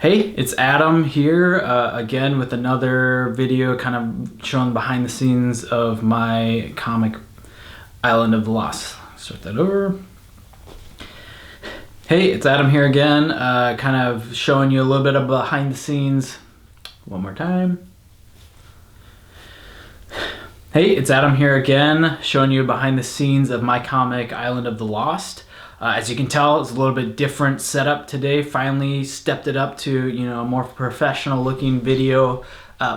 Hey, it's Adam here again with another video kind of showing behind the scenes of my comic Island of the Lost. Start that over. Hey, it's Adam here again, kind of showing you a little bit of behind the scenes. One more time. Hey, it's Adam here again, showing you behind the scenes of my comic Island of the Lost. As you can tell, it's a little bit different setup today. Finally stepped it up to, a more professional looking video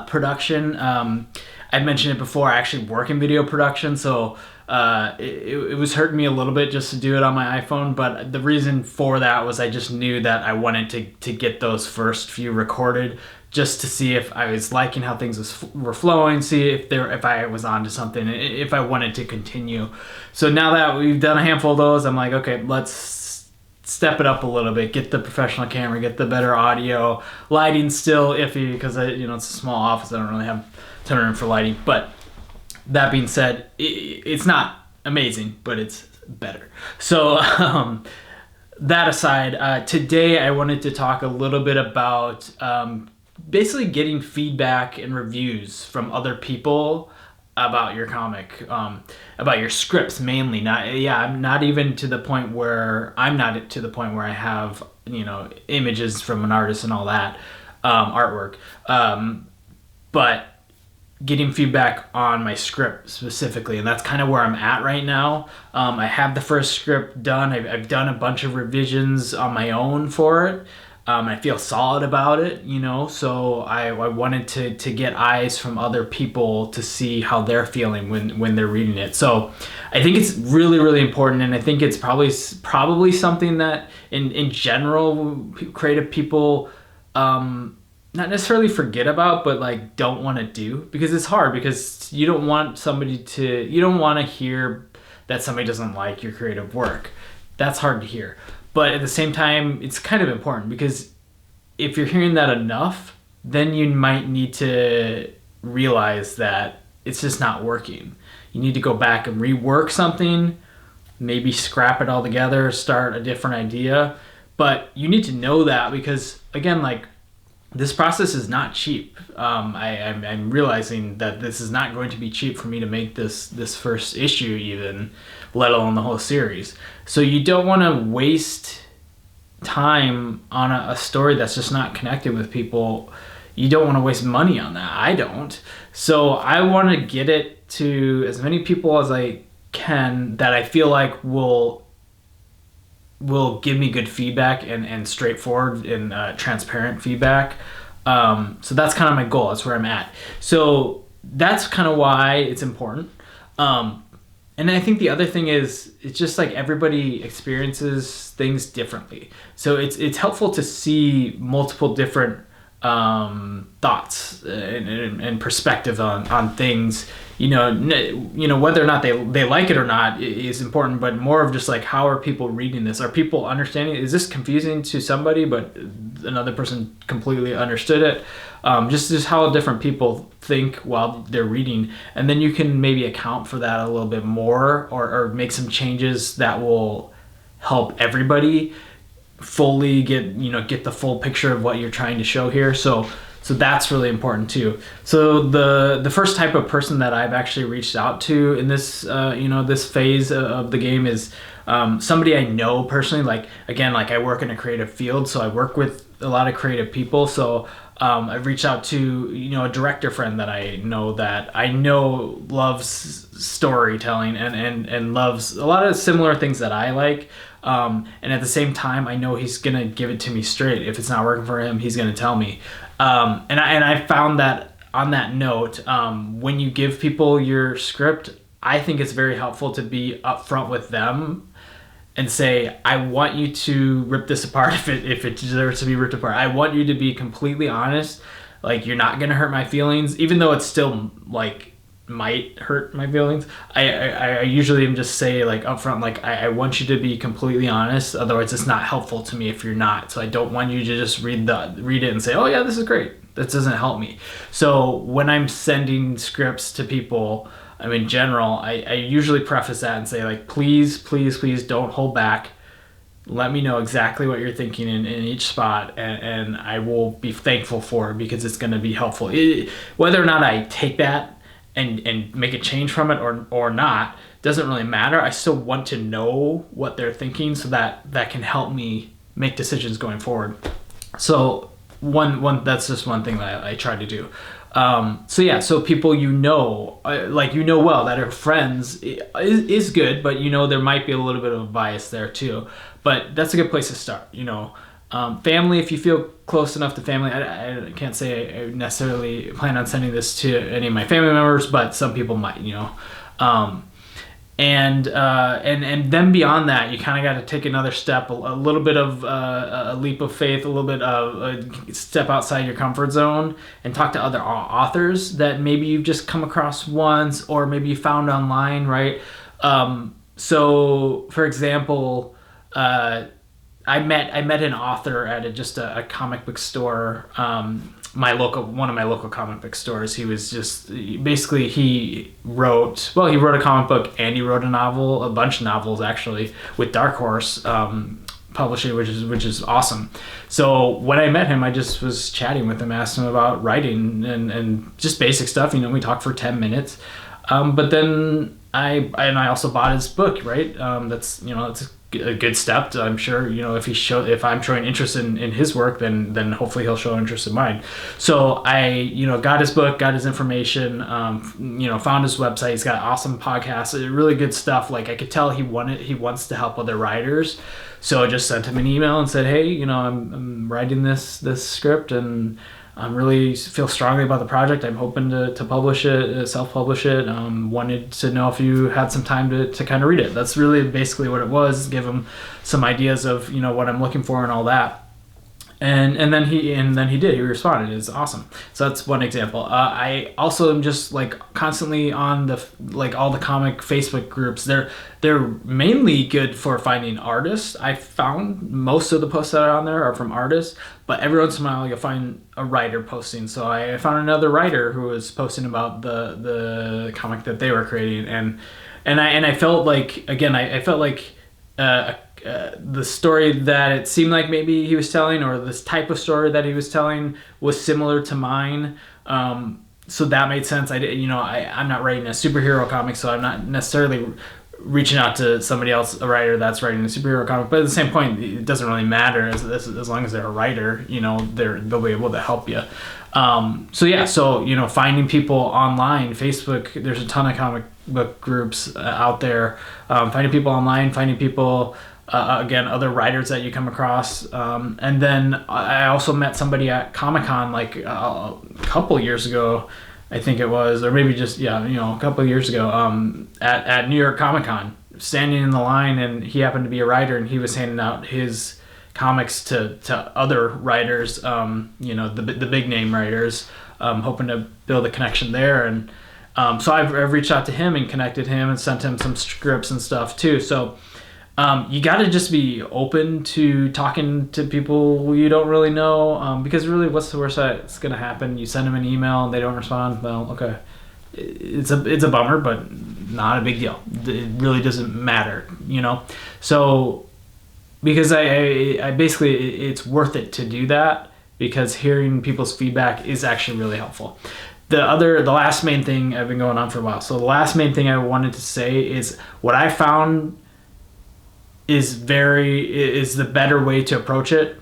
production. I mentioned it before, I actually work in video production, so it was hurting me a little bit just to do it on my iPhone, but the reason for that was I just knew that I wanted to get those first few recorded just to see if I was liking how things were flowing, see if I was onto something, if I wanted to continue. So now that we've done a handful of those, I'm like, okay, let's step it up a little bit, get the professional camera, get the better audio. Lighting's still iffy because it's a small office. I don't really have a ton of room for lighting. But that being said, it's not amazing, but it's better. So that aside, today I wanted to talk a little bit about basically getting feedback and reviews from other people about your comic, about your scripts mainly. I'm not even to the point where I have images from an artist and all that artwork, but getting feedback on my script specifically, and that's kind of where I'm at right now. I have the first script done. I've done a bunch of revisions on my own for it. I feel solid about it, so I wanted to get eyes from other people to see how they're feeling when they're reading it. So I think it's really, really important, and I think it's probably something that in general creative people not necessarily forget about, but don't want to do, because it's hard, because you don't want to hear that somebody doesn't like your creative work. That's hard to hear. But at the same time, it's kind of important, because if you're hearing that enough, then you might need to realize that it's just not working. You need to go back and rework something, maybe scrap it all together, start a different idea. But you need to know that, because again, this process is not cheap. I'm realizing that this is not going to be cheap for me to make this first issue even, let alone the whole series. So you don't want to waste time on a story that's just not connected with people. You don't want to waste money on that. I don't. So I want to get it to as many people as I can that I feel like will give me good feedback and straightforward and transparent feedback. So that's kind of my goal. That's where I'm at. So that's kind of why it's important. And I think the other thing is, it's just everybody experiences things differently. So it's helpful to see multiple different thoughts and perspectives on things. Whether or not they like it or not is important, but more of just how are people reading this? Are people understanding? Is this confusing to somebody, but another person completely understood it? Just how different people think while they're reading, and then you can maybe account for that a little bit more, or make some changes that will help everybody fully get the full picture of what you're trying to show here. So that's really important too. So the first type of person that I've actually reached out to in this this phase of the game is somebody I know personally. I work in a creative field, so I work with a lot of creative people. So I've reached out to a director friend that I know loves storytelling and loves a lot of similar things that I like. And at the same time, I know he's gonna give it to me straight. If it's not working for him, he's gonna tell me. And I found that on that note, when you give people your script, I think it's very helpful to be upfront with them and say, I want you to rip this apart if it deserves to be ripped apart. I want you to be completely honest. You're not gonna hurt my feelings, even though it's still might hurt my feelings. I usually just say upfront, I want you to be completely honest. Otherwise, it's not helpful to me if you're not. So I don't want you to just read it and say, oh yeah, this is great. That doesn't help me. So when I'm sending scripts to people, in general, I usually preface that and say please, please, please don't hold back. let me know exactly what you're thinking in each spot, and I will be thankful for it because it's going to be helpful. Whether or not I take that and make a change from it or not doesn't really matter. I still want to know what they're thinking so that can help me make decisions going forward. So one that's just one thing that I try to do. So people well that are friends is good, but there might be a little bit of a bias there too. But that's a good place to start. Family, if you feel close enough to family, I can't say I necessarily plan on sending this to any of my family members, but some people might. And then beyond that, you kind of got to take another step, a little bit of a leap of faith, a little bit of a step outside your comfort zone, and talk to other authors that maybe you've just come across once, or maybe you found online, right? So, for example, I met an author at just a comic book store. One of my local comic book stores. He was just basically he wrote a comic book and he wrote a bunch of novels actually with Dark Horse Publishing, which is awesome. So when I met him, I just was chatting with him, asked him about writing and just basic stuff. We talked for 10 minutes, but then I also bought his book, right? That's a good step. I'm sure if I'm showing interest in his work, then hopefully he'll show interest in mine. So I got his book, got his information, found his website. He's got awesome podcasts, really good stuff. Like I could tell he wants to help other writers. So I just sent him an email and said, hey, I'm writing this script and I really feel strongly about the project. I'm hoping to publish it, self-publish it. Wanted to know if you had some time to kind of read it. That's really basically what it was. Give him some ideas of what I'm looking for and all that. And then he did. He responded. It's awesome. So that's one example. I also am just constantly on all the comic Facebook groups. They're mainly good for finding artists. I found most of the posts that are on there are from artists, but every once in a while you'll find a writer posting. So I found another writer who was posting about the comic that they were creating, and I felt like the story that it seemed like maybe he was telling, or this type of story that he was telling, was similar to mine. So that made sense. I'm not writing a superhero comic, so I'm not necessarily reaching out to somebody else, a writer that's writing a superhero comic. But at the same point, it doesn't really matter as long as they're a writer. They'll be able to help you. So finding people online, Facebook. There's a ton of comic book groups out there. Finding people online, finding people. Again, other writers that you come across. And then I also met somebody at Comic-Con a couple years ago, I think it was, or maybe just, a couple of years ago, at New York Comic-Con, standing in the line, and he happened to be a writer, and he was handing out his comics to other writers, the big name writers, hoping to build a connection there. And so I've reached out to him and connected him and sent him some scripts and stuff too. So you got to just be open to talking to people you don't really know, because really, what's the worst that's going to happen? You send them an email and they don't respond. Well, okay, it's a bummer, but not a big deal. It really doesn't matter, So because I basically, it's worth it to do that, because hearing people's feedback is actually really helpful. The last main thing, I've been going on for a while. So the last main thing I wanted to say is what I found is the better way to approach it.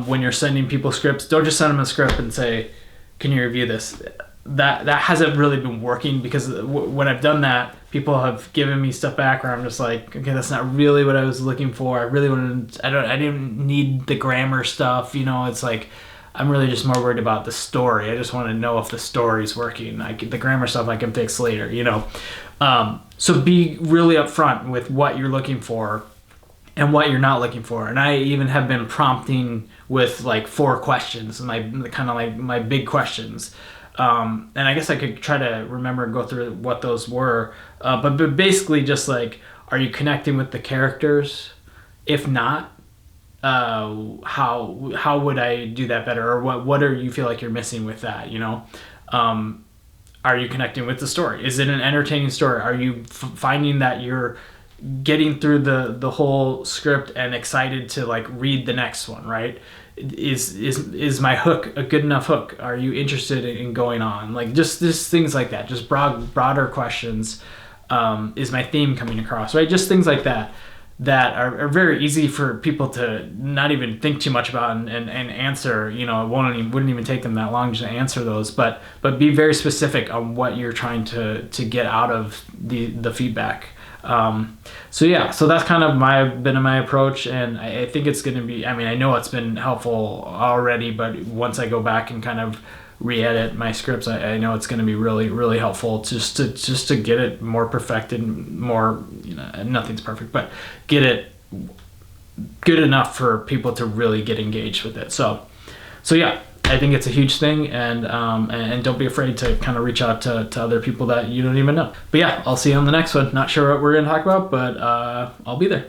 When you're sending people scripts, don't just send them a script and say, can you review this? That hasn't really been working, because when I've done that, people have given me stuff back where I'm just like, okay, that's not really what I was looking for. I didn't need the grammar stuff. It's like, I'm really just more worried about the story. I just want to know if the story's working. The grammar stuff I can fix later, So be really upfront with what you're looking for and what you're not looking for. And I even have been prompting with 4 questions, my big questions. And I guess I could try to remember and go through what those were. But basically just are you connecting with the characters? If not, how would I do that better? Or what do you feel like you're missing with that? Are you connecting with the story? Is it an entertaining story? Are you finding that you're getting through the whole script and excited to like read the next one, right? Is my hook a good enough hook? Are you interested in going on? Like just things like that, just broader questions. Is my theme coming across, right? Just things like that are very easy for people to not even think too much about and answer. You know, wouldn't even take them that long to answer those, but be very specific on what you're trying to get out of the feedback. So that's kind of been my approach, and I think it's going to be, I mean, I know it's been helpful already, but once I go back and kind of re-edit my scripts, I know it's going to be really, really helpful just to get it more perfected, more, you know, nothing's perfect, but get it good enough for people to really get engaged with it. So yeah, I think it's a huge thing, and don't be afraid to kind of reach out to other people that you don't even know. But yeah, I'll see you on the next one. Not sure what we're going to talk about, but I'll be there.